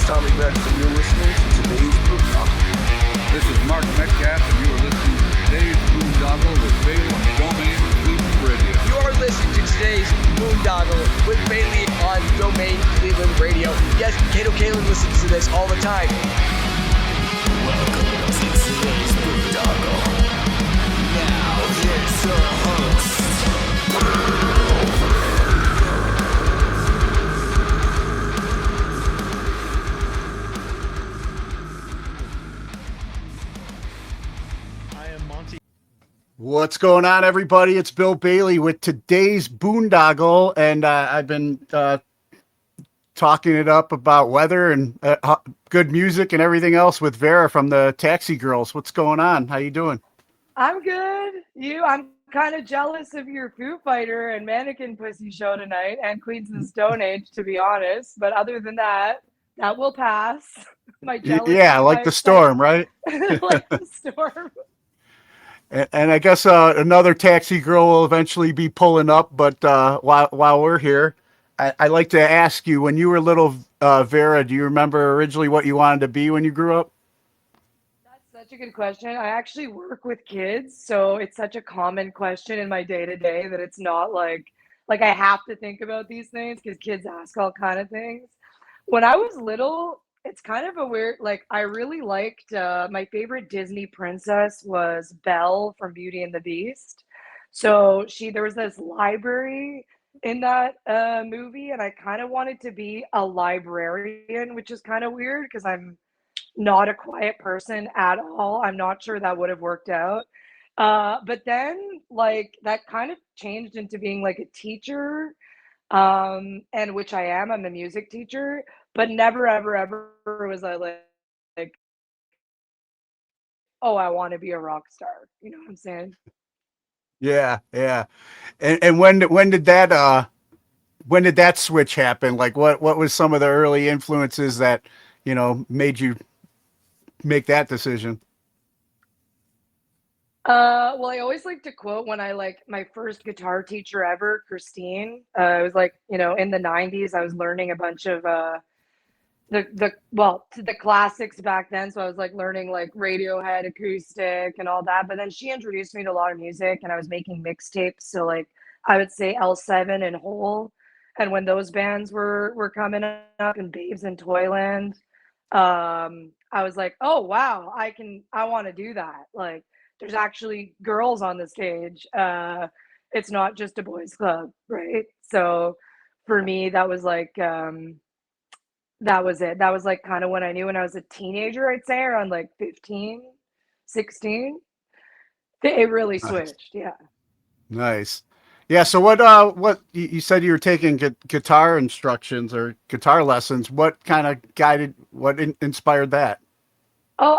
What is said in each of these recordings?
Tommy Rex, and you're listening to today's Boondoggle. This is Mark Metcalf, and you are listening to today's Boondoggle with Bailey on Domain Cleveland Radio. You are listening to today's Boondoggle with Bailey on Domain Cleveland Radio. Yes, Kato Kalin listens to this all the time. Welcome to today's Boondoggle. Now, here's your host. What's going on, everybody? It's Bill Bailey with today's Boondoggle, and I've been talking it up about weather and good music and everything else with Vera from the Taxi Girls. What's going on? How you doing? I'm good. I'm kind of jealous of your Foo Fighter and Mannequin Pussy show tonight and Queens of the Stone Age, to be honest. But other than that, that will pass. My jealousy. Yeah, like the storm, right? Like the storm. And I guess another Taxi Girl will eventually be pulling up. But while we're here, I like to ask you, when you were little, Vera, do you remember originally what you wanted to be when you grew up? That's such a good question. I actually work with kids, so it's such a common question in my day-to-day that it's not like I have to think about these things because kids ask all kind of things. When I was little, it's kind of a weird, I really liked, my favorite Disney princess was Belle from Beauty and the Beast. So there was this library in that movie, and I kind of wanted to be a librarian, which is kind of weird because I'm not a quiet person at all. I'm not sure that would have worked out. But then that kind of changed into being like a teacher, and which I'm a music teacher, but never, ever, ever was I like, oh, I want to be a rock star. You know what I'm saying? Yeah. And when did that switch happen? Like what was some of the early influences that, made you make that decision? Well, I always like to quote when my first guitar teacher ever, Christine. It was in the 90s. I was learning a bunch of the classics back then. So I was learning Radiohead, acoustic, and all that. But then she introduced me to a lot of music, and I was making mixtapes. So I would say L7 and Hole, and when those bands were coming up, and Babes in Toyland, I was like, oh wow, I want to do that. There's actually girls on the stage. It's not just a boys club, right? So for me, that was that was it. That was kind of when I knew, when I was a teenager, I'd say around 15, 16. It really switched. Yeah. Nice. Yeah. So what you said you were taking guitar instructions or guitar lessons. What kind of inspired that? Oh,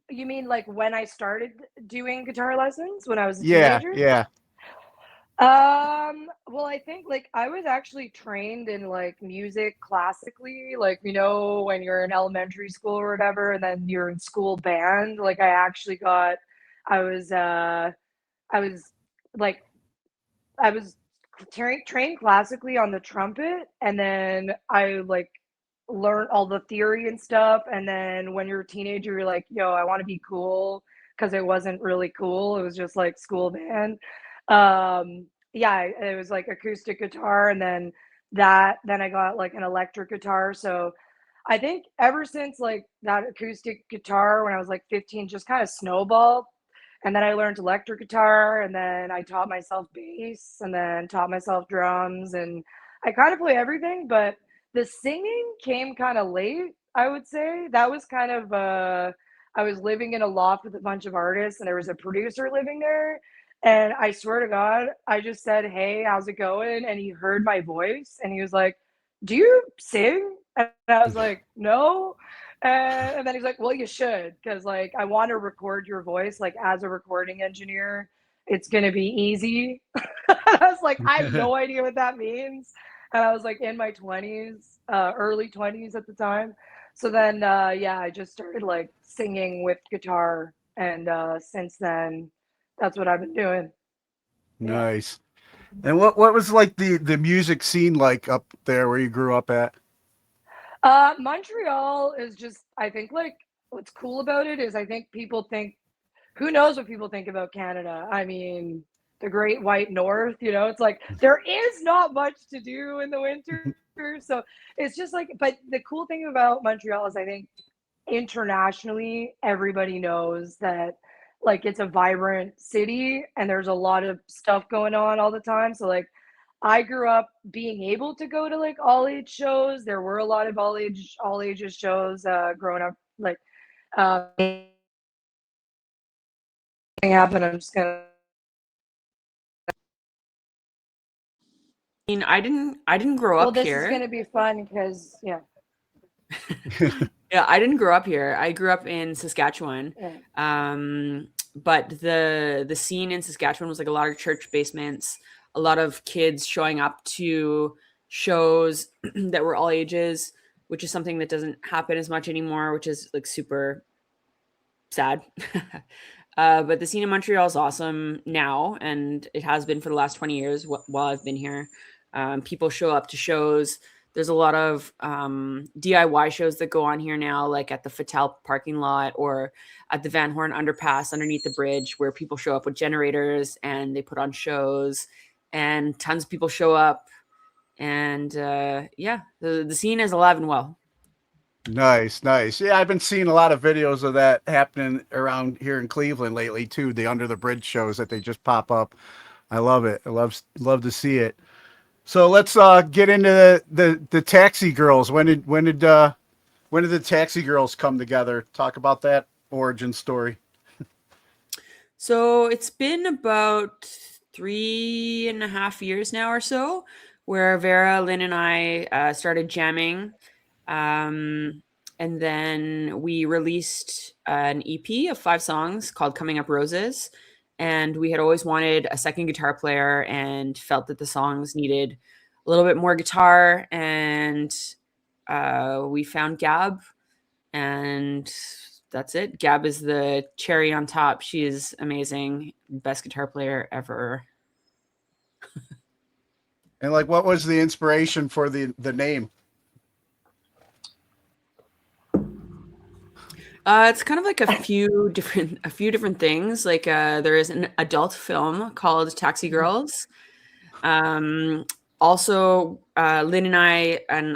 you mean when I started doing guitar lessons when I was a teenager? Yeah. Well, I think I was actually trained in music classically, when you're in elementary school or whatever, and then you're in school band. I was trained classically on the trumpet, and then I learned all the theory and stuff. And then when you're a teenager, you're like, yo, I want to be cool, because it wasn't really cool. It was just school band. Yeah, it was acoustic guitar, and then I got an electric guitar. So I think ever since that acoustic guitar when I was 15 just kind of snowballed. And then I learned electric guitar, and then I taught myself bass, and then taught myself drums, and I kind of play everything. But the singing came kind of late, I would say. That was kind of I was living in a loft with a bunch of artists, and there was a producer living there. And I swear to God, I just said, hey, how's it going? And he heard my voice, and he was like, do you sing? And I was like, no. And then he's like, well, you should, because I want to record your voice. As a recording engineer, it's going to be easy. I was like, I have no idea what that means. And I was in my 20s, early 20s at the time. So then, I just started singing with guitar. And since then, that's what I've been doing. Nice. And what was the music scene like up there where you grew up at? Montreal is just, I think, like, what's cool about it is I think people think, who knows what people think about Canada? I mean, the Great White North, it's like there is not much to do in the winter. So it's just like, but the cool thing about Montreal is I think internationally, everybody knows that like it's a vibrant city and there's a lot of stuff going on all the time. So like I grew up being able to go to like all age shows. There were a lot of all ages shows growing up. Like thing happened. I'm just gonna. I mean, I didn't grow Well, up this is here. gonna be fun because yeah. Yeah, I didn't grow up here. I grew up in Saskatchewan. Yeah. But the scene in Saskatchewan was like a lot of church basements, a lot of kids showing up to shows that were all ages, which is something that doesn't happen as much anymore, which is like super sad. But the scene in Montreal is awesome now, and it has been for the last 20 years while I've been here. People show up to shows. There's a lot of DIY shows that go on here now, like at the Fattal parking lot or at the Van Horn underpass underneath the bridge, where people show up with generators and they put on shows, and tons of people show up. And yeah, the scene is alive and well. Nice. Yeah, I've been seeing a lot of videos of that happening around here in Cleveland lately too. The under the bridge shows that they just pop up. I love it. I love to see it. So let's get into the Taxi Girls. When did the Taxi Girls come together? Talk about that origin story. So it's been about 3.5 years now or so, where Vera, Lynn, and I started jamming. And then we released an EP of 5 songs called Coming Up Roses. And we had always wanted a second guitar player and felt that the songs needed a little bit more guitar. And we found Gab, and that's it. Gab is the cherry on top. She is amazing. Best guitar player ever. And like, what was the inspiration for the name? It's kind of like a few different things. Like there is an adult film called Taxi Girls. Also, Lynn and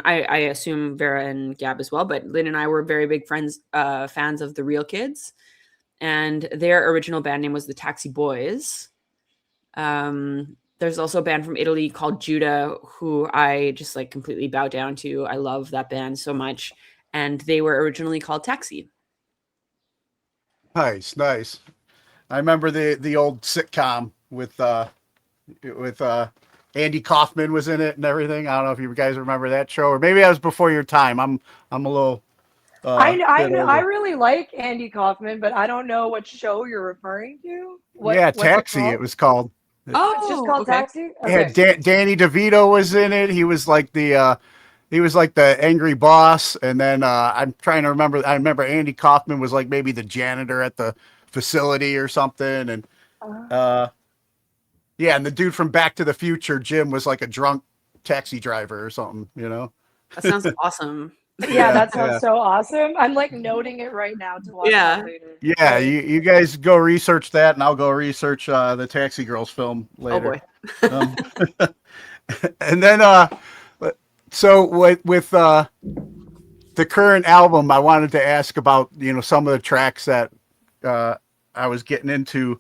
I assume Vera and Gab as well, but Lynn and I were very big fans of the Real Kids, and their original band name was the Taxi Boys. There's also a band from Italy called Judah, who I just like completely bow down to. I love that band so much, and they were originally called Taxi. Nice. I remember the old sitcom with Andy Kaufman was in it and everything. I don't know if you guys remember that show, or maybe that was before your time. I'm a little. I really like Andy Kaufman, but I don't know what show you're referring to. What's Taxi. It was called. Oh, it's just called okay. Taxi. Okay. Yeah, Danny DeVito was in it. He was like the angry boss, and then I'm trying to remember. I remember Andy Kaufman was like maybe the janitor at the facility or something, and yeah, and the dude from Back to the Future, Jim, was like a drunk taxi driver or something. That sounds awesome. Yeah, that sounds so awesome. I'm like noting it right now to watch that later. Yeah, you guys go research that, and I'll go research the Taxi Girls film later. Oh boy. And then so with the current album, I wanted to ask about some of the tracks that I was getting into,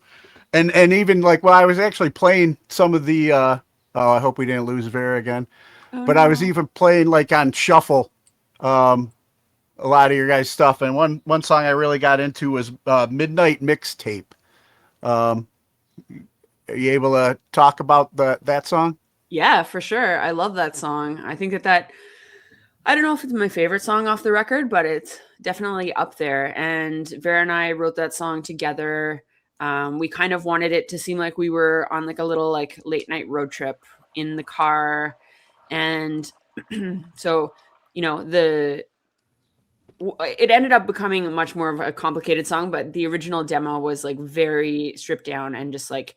and even like I was actually playing some of the I hope we didn't lose Vera again, but no. I was even playing like on shuffle a lot of your guys' stuff, and one song I really got into was Midnight Mixtape. Are you able to talk about that song? Yeah, for sure. I love that song. I think that I don't know if it's my favorite song off the record, but it's definitely up there. And Vera and I wrote that song together. We kind of wanted it to seem like we were on like a little like late night road trip in the car. And so, it ended up becoming much more of a complicated song, but the original demo was like very stripped down and just like,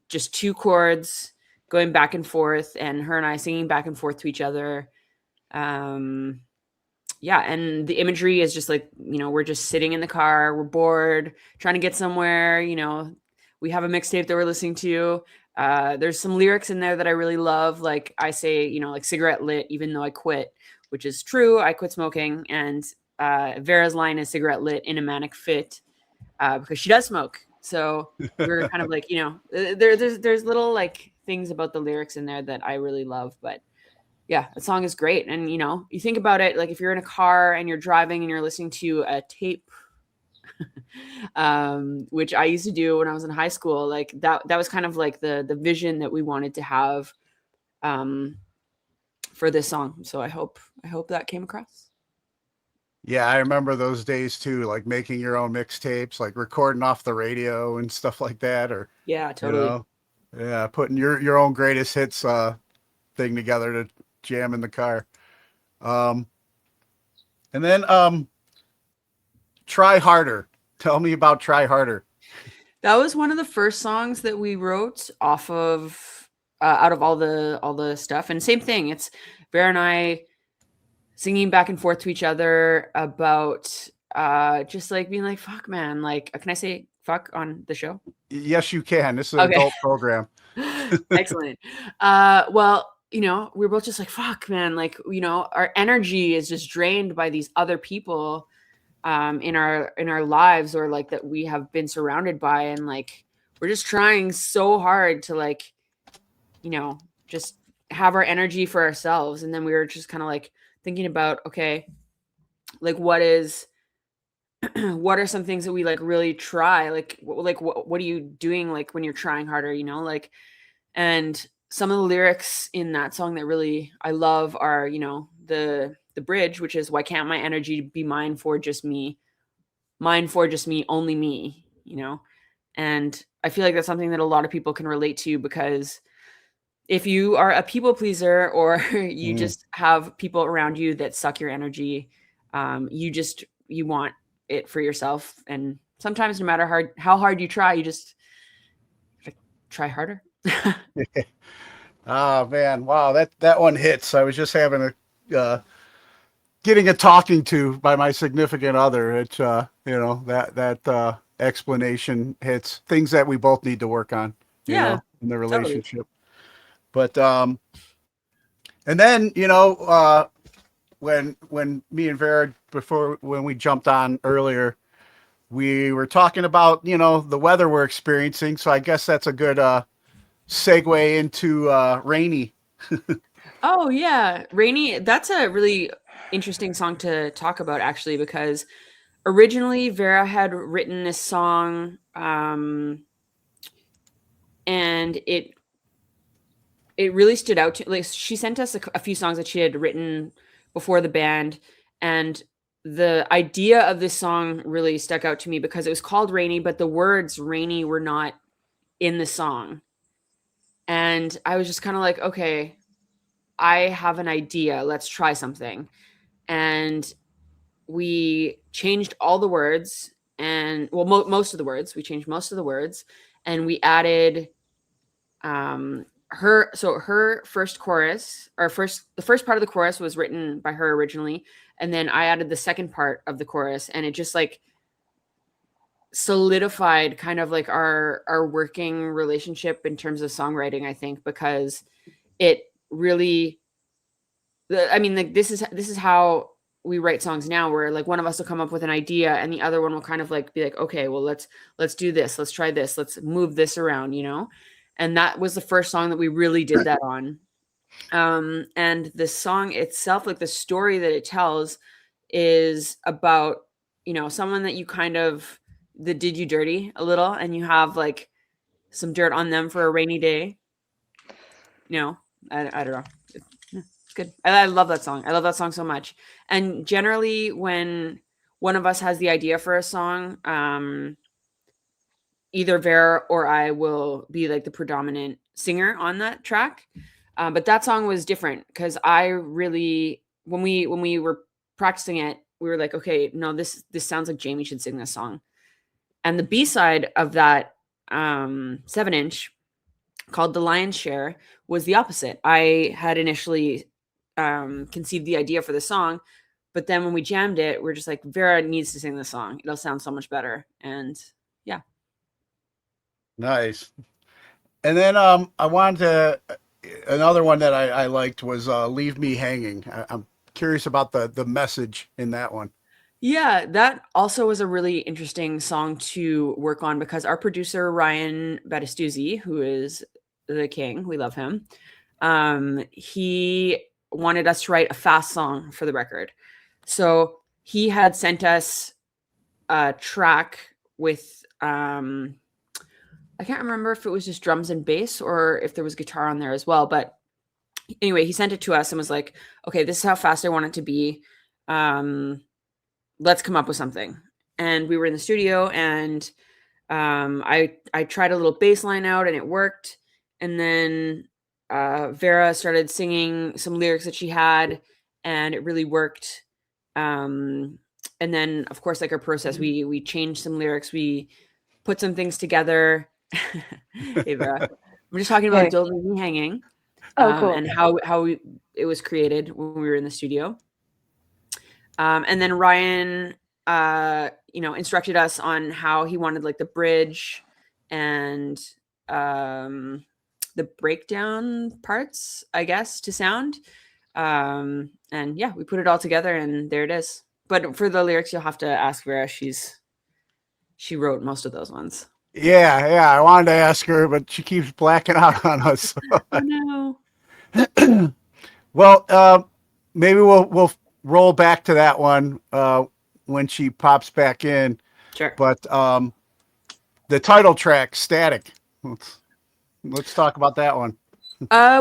just 2 chords going back and forth, and her and I singing back and forth to each other. yeah, and the imagery is just like, we're just sitting in the car, we're bored, trying to get somewhere, we have a mixtape that we're listening to. There's some lyrics in there that I really love. Like I say, like cigarette lit, even though I quit, which is true. I quit smoking. And Vera's line is cigarette lit in a manic fit because she does smoke. So we're kind of like, there's little like things about the lyrics in there that I really love. But yeah, the song is great. And, you think about it, like if you're in a car and you're driving and you're listening to a tape, which I used to do when I was in high school, like that was kind of like the vision that we wanted to have for this song. So I hope that came across. Yeah, I remember those days too, like making your own mixtapes, like recording off the radio and stuff like that, or yeah, totally. Yeah, putting your own greatest hits thing together to jam in the car. And then Try Harder. Tell me about Try Harder. That was one of the first songs that we wrote off of out of all the stuff. And same thing, it's Vera and I singing back and forth to each other about just like being like, fuck man, like can I say fuck on the show? Yes, you can. This is an adult program. Excellent. Well, we were both just like, fuck man, like, our energy is just drained by these other people in our lives, or like that we have been surrounded by, and like we're just trying so hard to like just have our energy for ourselves. And then we were just kind of like thinking about, okay, like what are some things that we like really try, like what are you doing like when you're trying harder, like. And some of the lyrics in that song that really I love are the bridge, which is, why can't my energy be mine for just me, only me, and I feel like that's something that a lot of people can relate to, because if you are a people pleaser, or you just have people around you that suck your energy, you want it for yourself. And sometimes no matter how hard you try, you just try harder. Oh man, wow, that one hits. I was just having getting a talking to by my significant other. It's that explanation hits things that we both need to work on, in the relationship. Totally. But and then when me and Vera, when we jumped on earlier, we were talking about the weather we're experiencing. So I guess that's a good segue into Rainy. Oh yeah, Rainy. That's a really interesting song to talk about, actually, because originally Vera had written this song, and it really stood out to, like, she sent us a few songs that she had written before the band, and the idea of this song really stuck out to me because it was called Rainy, but the words Rainy were not in the song. And I was just kind of like, okay, I have an idea. Let's try something. And we changed all the words, and most of the words. We changed most of the words, and we added her first chorus, the first part of the chorus was written by her originally, and then I added the second part of the chorus, and it just like solidified kind of like our working relationship in terms of songwriting, I think, because it really, like this is how we write songs now, where like one of us will come up with an idea and the other one will kind of like be like, okay, well, let's do this, let's try this, let's move this around, and that was the first song that we really did that on. And the song itself, like the story that it tells, is about someone that you kind of that did you dirty a little, and you have like some dirt on them for a rainy day. I don't know. It's good. I love that song. I love that song so much. And generally, when one of us has the idea for a song, either Vera or I will be like the predominant singer on that track. But that song was different because I really, when we were practicing it, we were like, okay, no, this sounds like Jamie should sing this song. And the B-side of that 7-inch, called The Lion's Share, was the opposite. I had initially conceived the idea for the song, But then when we jammed it, we're just like, Vera needs to sing this song. It'll sound so much better. And yeah. Nice. And then I wanted to another one that I liked was "Leave Me Hanging." I'm curious about the message in that one. Yeah, that also was a really interesting song to work on because our producer, Ryan Battistuzzi, who is the king, we love him, he wanted us to write a fast song for the record. So he had sent us a track with, I can't remember if it was just drums and bass or if there was guitar on there as well. But anyway, he sent it to us and was like, okay, this is how fast I want it to be. Let's come up with something. And we were in the studio and I tried a little bass line out and it worked. And then Vera started singing some lyrics that she had and it really worked. And then of course, like our process, we changed some lyrics. We put some things together. Hey, Vera. I'm just talking about Don't Leave Me Hanging. Cool. And how it was created when we were in the studio. And then Ryan, instructed us on how he wanted like the bridge and the breakdown parts, I guess, to sound. And yeah, we put it all together and there it is. But for the lyrics, you'll have to ask Vera. She wrote most of those ones. Yeah. I wanted to ask her, but she keeps blacking out on us. Oh, no. Well, maybe we'll roll back to that one when she pops back in. Sure. But the title track, "Static." Let's talk about that one.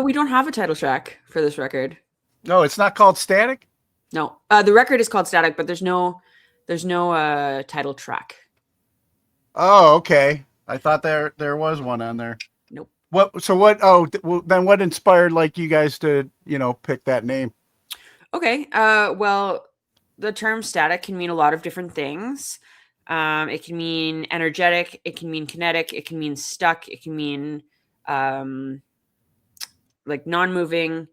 We don't have a title track for this record. No, it's not called "Static." No, the record is called Static, but there's no title track. Oh, okay. I thought there was one on there. Nope. Then what inspired like you guys to, pick that name? Okay. Well, the term static can mean a lot of different things. It can mean energetic, it can mean kinetic, it can mean stuck, it can mean like non-moving,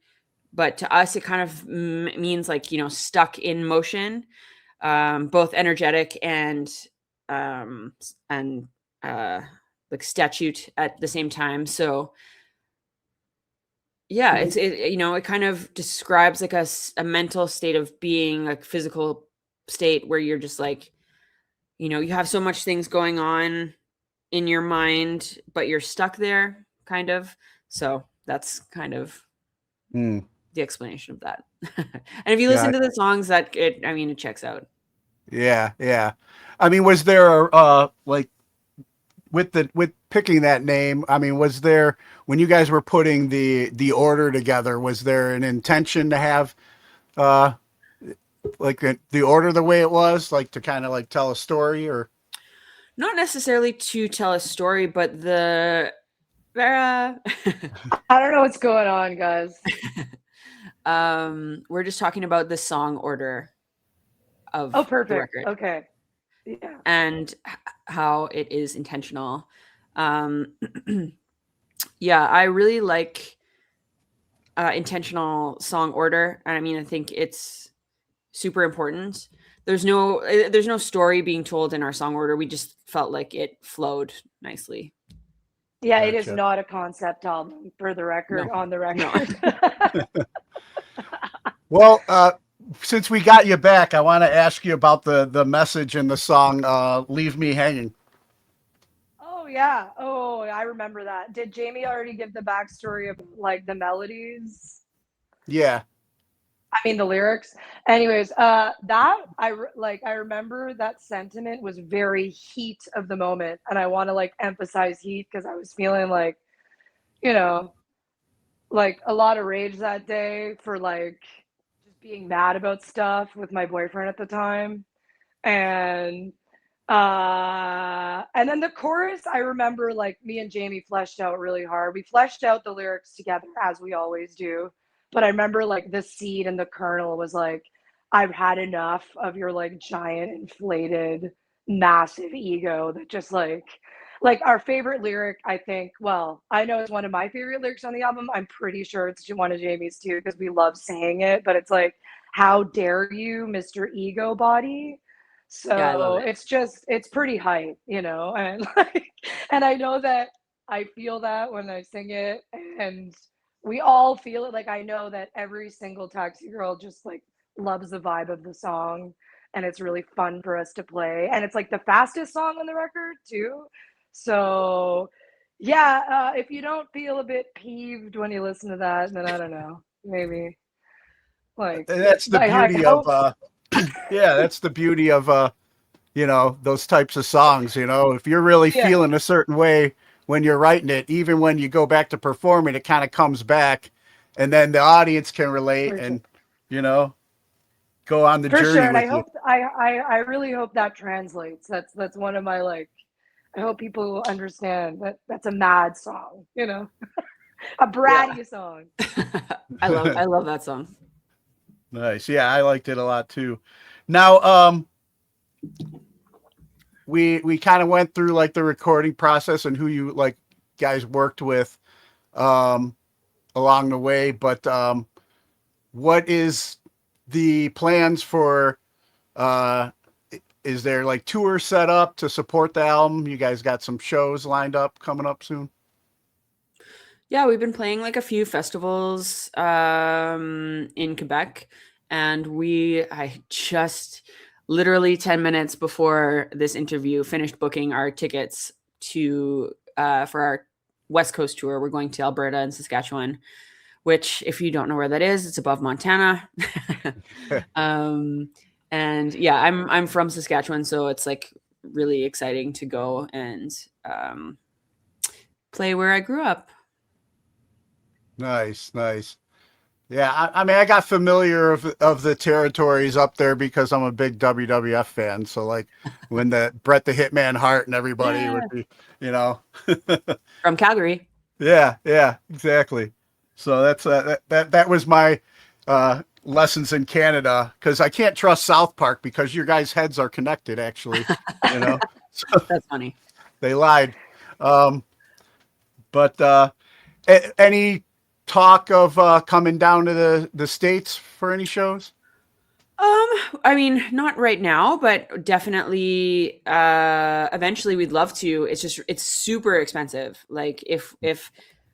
but to us it kind of means like, stuck in motion, both energetic and like statute at the same time. So yeah, it kind of describes like a mental state of being, like physical state where you're just like, you have so much things going on in your mind, but you're stuck there kind of. So that's kind of the explanation of that. And if you listen to the songs, it checks out. Yeah. I mean, was there like with picking that name? I mean, was there, when you guys were putting the order together, was there an intention to have like the order the way it was, like to kind of like tell a story? Or not necessarily to tell a story, but the Vera. I don't know what's going on, guys. We're just talking about the song order of perfect. the record. Okay. Yeah. And how it is intentional. Yeah, I really like intentional song order. And I mean, I think it's super important. There's no story being told in our song order. We just felt like it flowed nicely. Yeah, Gotcha. It is not a concept album, for the record, on the record. No. Well, since we got you back, I want to ask you about the message in the song "Leave Me Hanging." Oh yeah. Oh, I remember that. Did Jamie already give the backstory of like the melodies? Yeah. I mean the lyrics. Anyways, that I remember that sentiment was very heat of the moment, and I want to like emphasize heat because I was feeling like, like a lot of rage that day for like just being mad about stuff with my boyfriend at the time, and then the chorus, I remember like me and Jamie fleshed out really hard. We fleshed out the lyrics together as we always do. But I remember like the seed and the kernel was like, I've had enough of your like giant inflated massive ego that just like our favorite lyric, I think, well, I know it's one of my favorite lyrics on the album. I'm pretty sure it's one of Jamie's too, because we love saying it, but it's like, How Dare You, Mr. Ego Body. Yeah, I love So it. it's pretty hype, and like, and I know that I feel that when I sing it, and we all feel it. Like, I know that every single taxi girl just like loves the vibe of the song, and it's really fun for us to play. And it's like the fastest song on the record too. So yeah, if you don't feel a bit peeved when you listen to that, then I don't know, maybe like And that's the I beauty of hope. yeah, that's the beauty of those types of songs. If you're really Yeah, feeling a certain way when you're writing it, even when you go back to performing, it kind of comes back, and then the audience can relate for sure. and you know go on the For sure, journey and I with you. hope I really hope that translates. That's one of my like. I hope people understand that that's a mad song, a Yeah. bratty song. I love that song. Nice. Yeah, I liked it a lot too. Now, we kind of went through like the recording process and who you like guys worked with um along the way, but what is the plans for uh is there like tours set up to support the album? You guys got some shows lined up coming up soon? Yeah, we've been playing like a few festivals in Quebec, and I just literally 10 minutes before this interview finished booking our tickets to for our West Coast tour. We're going to Alberta and Saskatchewan, which, if you don't know where that is, it's above Montana. um, and yeah, I'm from Saskatchewan, so it's like really exciting to go and play where I grew up. Nice, nice. Yeah, I mean, I got familiar of the territories up there because I'm a big WWF fan. So like when the Bret the Hitman Hart and everybody Yeah. would be, you know, From Calgary. yeah, exactly. So that's that was my lessons in Canada because I can't trust South Park because your guys' heads are connected. Actually, you know, so That's funny. they lied. Um, but any talk of coming down to the States for any shows? I mean, not right now, but definitely eventually we'd love to. It's super expensive. Like if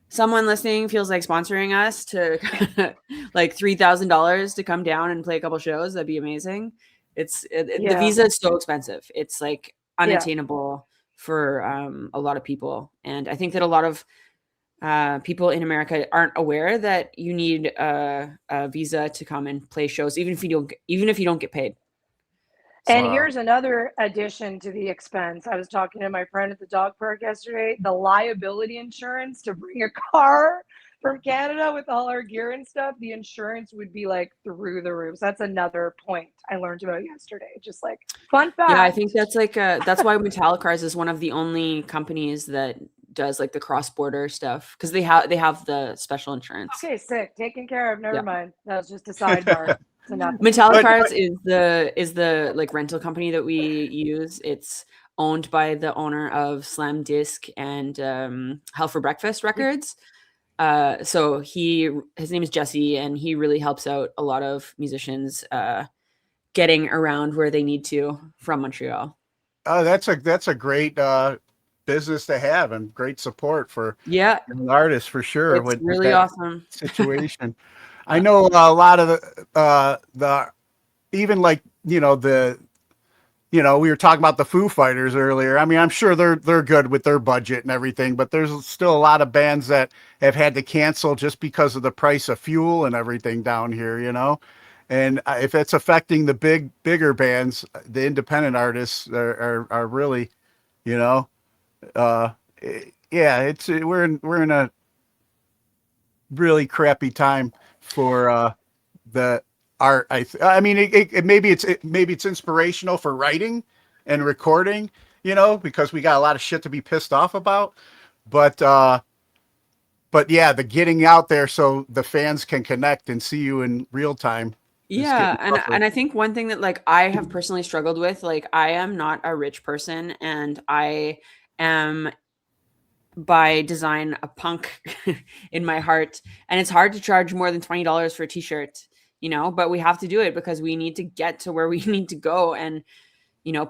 someone listening feels like sponsoring us to like $3,000 to come down and play a couple shows, that'd be amazing. The Yeah, visa is so expensive. It's like yeah. unattainable for a lot of people. And I think that a lot of people in America aren't aware that you need a visa to come and play shows, even if you don't get paid. And So here's another addition to the expense. I was talking to my friend at the dog park yesterday. The liability insurance to bring a car from Canada with all our gear and stuff, the insurance would be like through the roof. So that's another point I learned about yesterday. Just like fun yeah, I fact. think that's like that's why Metallicars is one of the only companies that does like the cross border stuff because they have the special insurance. Okay, sick. Taken care of. Never Yeah. mind. That was just a sidebar. So nothing. Metallicars is the like rental company that we use. It's owned by the owner of Slam Disc and Hell for Breakfast Records. So his name is Jesse, and he really helps out a lot of musicians getting around where they need to from Montreal. Oh, that's a great business to have and great support for Yeah, an artist for sure it's with really that awesome. situation. I know a lot of the even like we were talking about the Foo Fighters earlier. I mean, I'm sure they're good with their budget and everything, but there's still a lot of bands that have had to cancel just because of the price of fuel and everything down here, And if it's affecting the bigger bands, the independent artists are really, you know, yeah, we're in a really crappy time for the art. I mean, maybe it's inspirational for writing and recording, because we got a lot of shit to be pissed off about. But yeah, the getting out there so the fans can connect and see you in real time is Yeah, getting and tougher. and I think one thing that like I have personally struggled with, like I am not a rich person and I am by design a punk in my heart, and it's hard to charge more than $20 for a t-shirt but we have to do it because we need to get to where we need to go. And,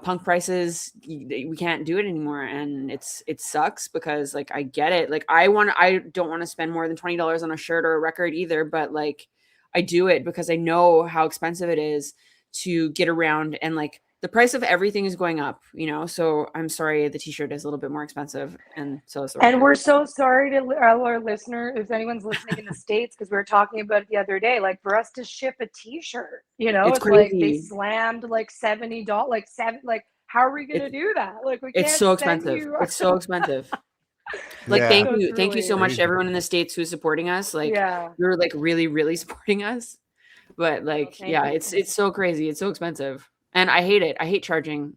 punk prices, we can't do it anymore. And it sucks because like, I get it. Like I don't want to spend more than $20 on a shirt or a record either. But like, I do it because I know how expensive it is to get around, and like the price of everything is going up, so I'm sorry the t-shirt is a little bit more expensive, and so is the And record. we're so sorry to all our listeners, if anyone's listening in the States, because we were talking about it the other day, like for us to ship a t-shirt, it's like they crazy. slammed like $70, like how are we gonna do that? Like we can't It's so send expensive. you. It's so expensive. Like, Yeah. thank you so much to everyone in the States who's supporting us. Like, Yeah. you're like really, really supporting us. But like, thank yeah, you. it's so crazy. It's so expensive, and I hate it. I hate charging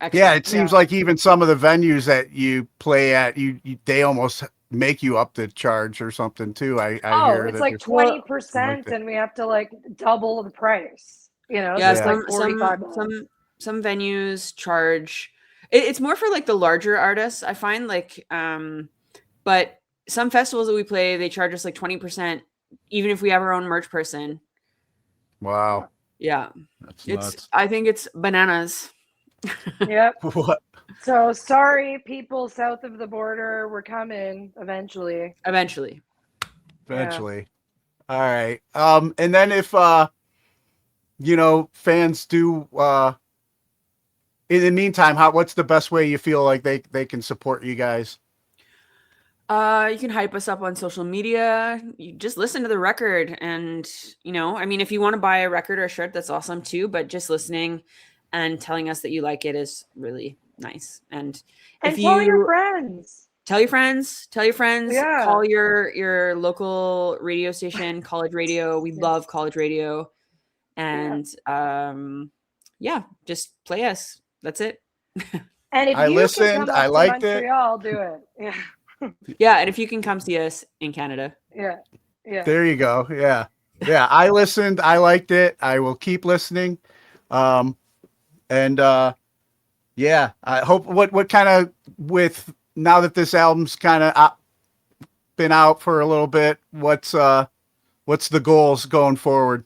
extra. Yeah, it seems like even some of the venues that you play at, they almost make you up the charge or something too. I hear it's that like there's- 20%, and we have to like double the price. Yeah, so it's like $45. some venues charge. It's more for like the larger artists, I find. Like, but some festivals that we play, they charge us like 20%, even if we have our own merch person. Wow, Yeah, that's nuts. I think it's bananas. Yep. What? So sorry, people south of the border. We're coming eventually. Eventually. Eventually. All right. And then if fans do in the meantime, what's the best way you feel like they can support you guys? You can hype us up on social media. You just listen to the record, and if you want to buy a record or a shirt, that's awesome too. But just listening and telling us that you like it is really nice. And if tell your friends. Tell your friends. Yeah. Call your local radio station, college radio. We love college radio. And just play us. That's it. And if I you listened, can come I up liked to it. Montreal, do it. Yeah. Yeah, and if you can come see us in Canada. Yeah. There you go. Yeah. I listened. I liked it. I will keep listening. I hope what kind of, with now that this album's kind of been out for a little bit, what's the goals going forward?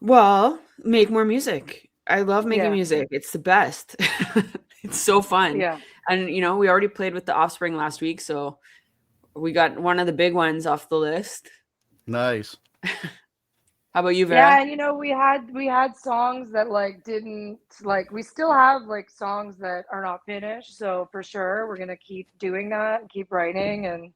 Well, make more music. I love making music. It's the best. It's so fun. Yeah. And we already played with the Offspring last week, so we got one of the big ones off the list. Nice. How about you, Vera? Yeah, and we had songs that like didn't like, we still have like songs that are not finished. So for sure we're gonna keep doing that and keep writing, and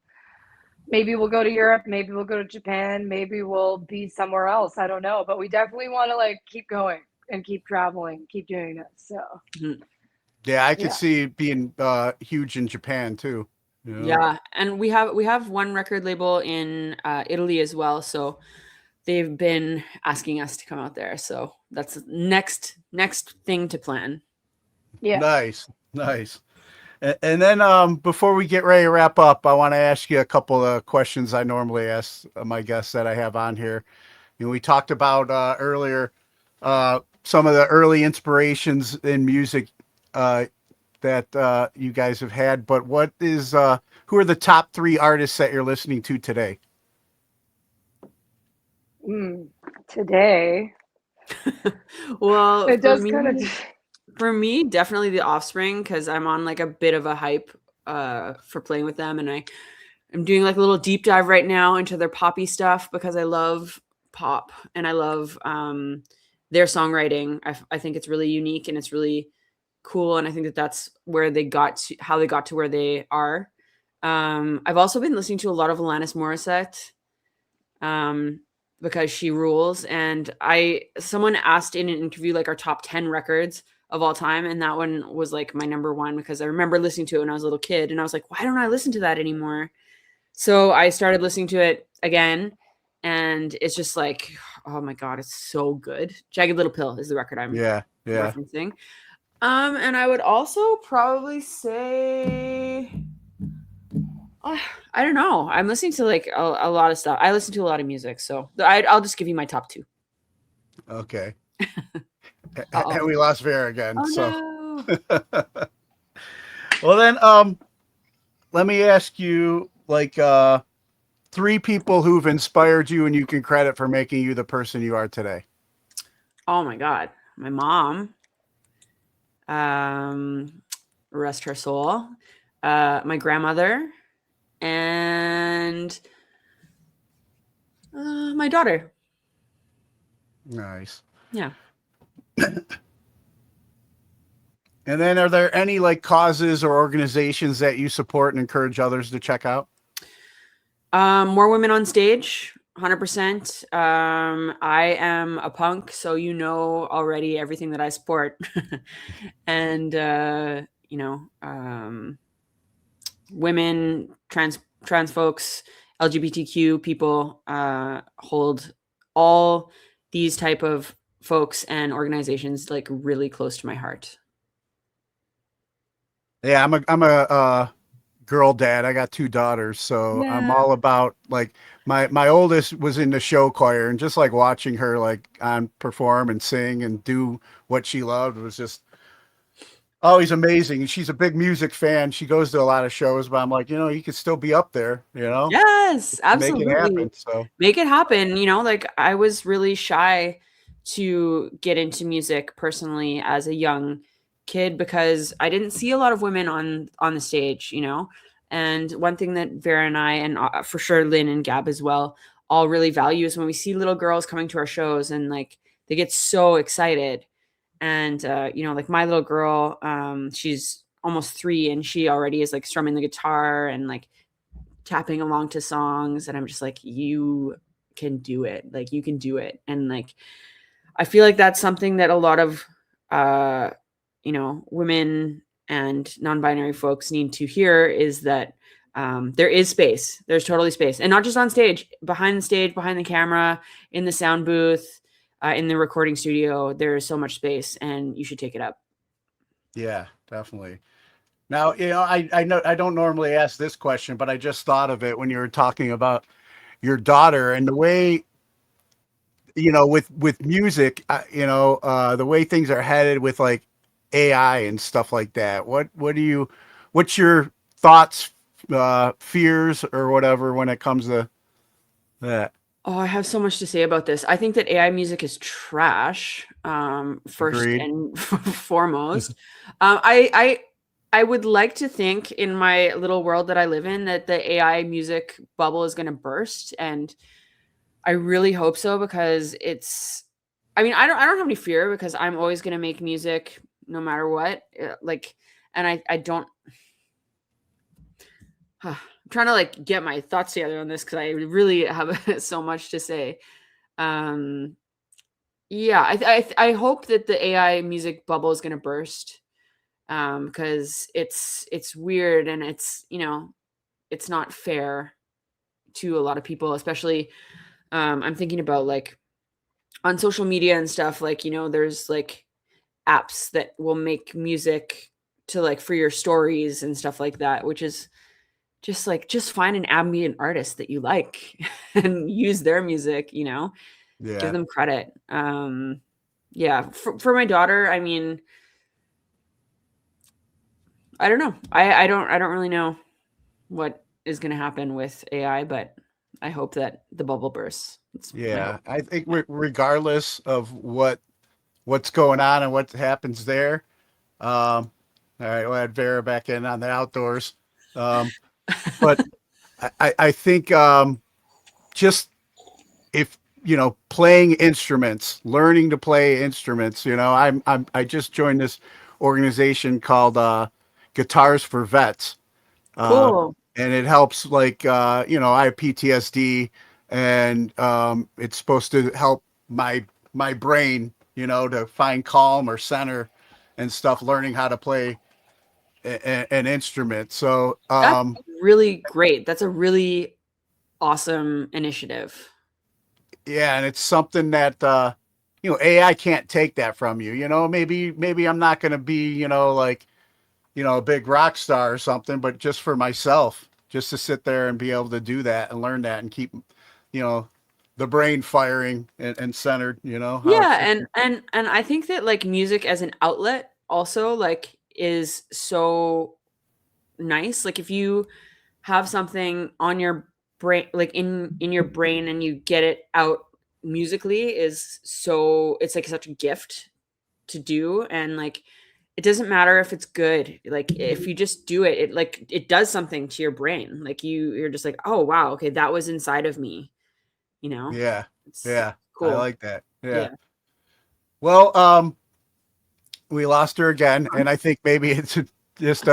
maybe we'll go to Europe, maybe we'll go to Japan, maybe we'll be somewhere else. I don't know. But we definitely want to like keep going and keep traveling, keep doing this. So yeah, I could see it being huge in Japan too. Yeah, and we have one record label in Italy as well, so they've been asking us to come out there. So that's next thing to plan. Yeah. Nice. And then before we get ready to wrap up, I want to ask you a couple of questions I normally ask my guests that I have on here. We talked about earlier some of the early inspirations in music that you guys have had, but what is who are the top 3 artists that you're listening to today? Today. Well, it does kind of. For me, definitely the Offspring, because I'm on like a bit of a hype for playing with them, and I'm doing like a little deep dive right now into their poppy stuff because I love pop and I love their songwriting. I think it's really unique and it's really cool, and I think that's where how they got to where they are. I've also been listening to a lot of Alanis Morissette because she rules, and someone asked in an interview like our top 10 records of all time, and that one was like my number 1 because I remember listening to it when I was a little kid, and I was like, why don't I listen to that anymore? So I started listening to it again, and it's just like, oh my god, it's so good. Jagged Little Pill is the record I'm referencing. And I would also probably say, I don't know. I'm listening to like a lot of stuff. I listen to a lot of music, so I'll just give you my top 2. Okay. And we lost Vera again. Oh, so no. well then let me ask you, like 3 people who've inspired you and you can credit for making you the person you are today. Oh my God. My mom, rest her soul, my grandmother, and my daughter. Nice. Yeah. And then are there any like causes or organizations that you support and encourage others to check out? More women on stage, 100%. I am a punk, so you know already everything that I support. And women, trans folks, LGBTQ people hold all these type of folks and organizations like really close to my heart. Yeah, I'm a girl dad. I got 2 daughters, so I'm Yeah. all about like my oldest was in the show choir, and just like watching her like perform and sing and do what she loved was just always amazing. And she's a big music fan. She goes to a lot of shows, but I'm like, you could still be up there, Yes, make it absolutely. happen. So Make it happen. Like I was really shy to get into music personally as a young kid because I didn't see a lot of women on the stage, And one thing that Vera and I, and for sure Lynn and Gab as well, all really value is when we see little girls coming to our shows and like they get so excited. And like my little girl, she's almost 3 and she already is like strumming the guitar and like tapping along to songs, and I'm just like, you can do it. Like you can do it. And like I feel like that's something that a lot of women and non-binary folks need to hear is that there is space. There's totally space. And not just on stage, behind the stage, behind the camera, in the sound booth, in the recording studio. There is so much space and you should take it up. yeah, definitely. Now, I know I don't normally ask this question, but I just thought of it when you were talking about your daughter and the way, with music, the way things are headed with like AI and stuff like that. What's your thoughts, fears or whatever when it comes to that? Oh, I have so much to say about this. I think that AI music is trash, first Agreed. and foremost. I would like to think in my little world that I live in that the AI music bubble is going to burst, and I really hope so because I don't have any fear because I'm always going to make music no matter what. And I don't. I'm trying to like get my thoughts together on this because I really have so much to say. Yeah, I hope that the AI music bubble is going to burst because it's weird and it's not fair to a lot of people, especially I'm thinking about like on social media and stuff, like there's like apps that will make music to like for your stories and stuff like that, which is just find an ambient artist that you like and use their music, give Yeah. them credit. Yeah, for my daughter, I mean, I don't know. I don't really know what is going to happen with AI, but I hope that the bubble bursts. It's my Yeah. hope. I think regardless of what's going on and what happens there. All right, we'll add Vera back in on the outdoors. But I think just if playing instruments, learning to play instruments. I just joined this organization called Guitars for Vets, Cool. and it helps like I have PTSD, and it's supposed to help my brain, to find calm or center and stuff. Learning how to play an instrument. So That's really great. That's a really awesome initiative. yeah, and it's something that AI can't take that from you. Maybe I'm not going to be like a big rock star or something, but just for myself, just to sit there and be able to do that and learn that and keep the brain firing and centered. How it's Yeah, and I think that like music as an outlet also like is so nice. Like if you have something on your brain, like in your brain, and you get it out musically is so, it's like such a gift to do. And like, it doesn't matter if it's good. Like if you just do it, it does something to your brain. Like you're just like, oh wow, okay, that was inside of me, you know? Yeah. It's Yeah. cool. I like that. Yeah. Yeah. Well, we lost her again, and I think maybe it's just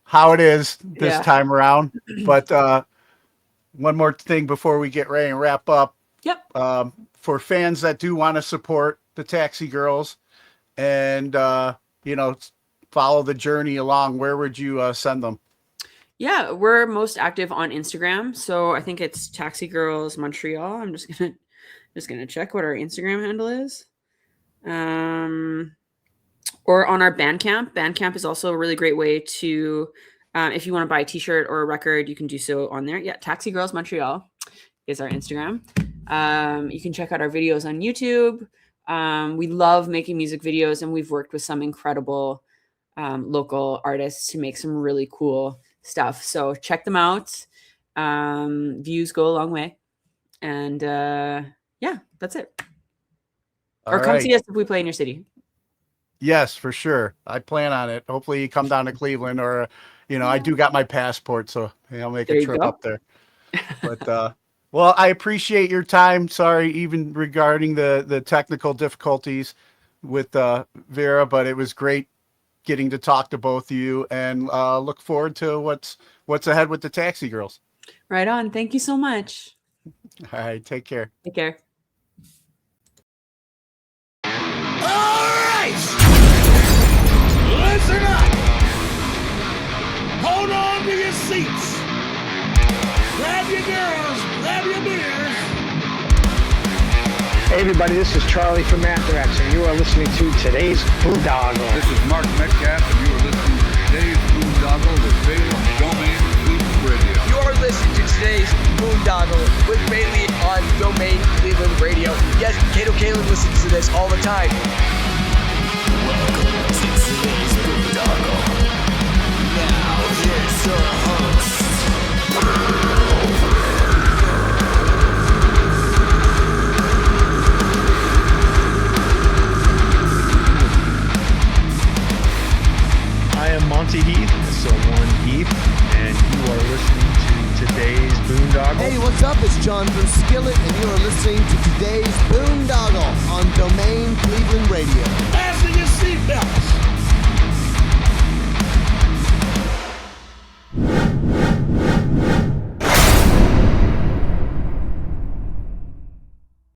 how it is this Yeah. time around. But one more thing before we get ready and wrap up. Yep. For fans that do want to support the Taxi Girls and follow the journey along, where would you send them? Yeah, we're most active on Instagram, so I think it's Taxi Girls Montreal. I'm just gonna check what our Instagram handle is. Or on our Bandcamp. Bandcamp is also a really great way to, if you want to buy a T-shirt or a record, you can do so on there. Yeah, Taxi Girls Montreal is our Instagram. You can check out our videos on YouTube. We love making music videos, and we've worked with some incredible local artists to make some really cool stuff. So check them out. Views go a long way. And yeah, that's it. Or come see us if we play in your city. Yes, for sure. I plan on it. Hopefully you come down to Cleveland, or, I do got my passport, so I'll make a trip up there. But, well, I appreciate your time. Sorry, even regarding the technical difficulties with Vera, but it was great getting to talk to both of you, and look forward to what's ahead with the Taxi Girls. Right on. Thank you so much. All right. Take care. Take care. Listen up! Hold on to your seats! Grab your girls, grab your beers! Hey everybody, this is Charlie from Anthrax, and you are listening to today's Boondoggle. This is Mark Metcalf, and you are listening to today's Boondoggle with Vera on Domain Cleveland Radio. You are listening to today's Boondoggle with Bailey on Domain Cleveland Radio. Yes, Kato Kalin listens to this all the time. Welcome to today's Boondoggle. Now, here's your host. I am Monty Heath, so one Heath, and you are listening to today's Boondoggle. Hey, what's up? It's John from Skillet, and you are listening to today's Boondoggle on Domain Cleveland Radio. Hey!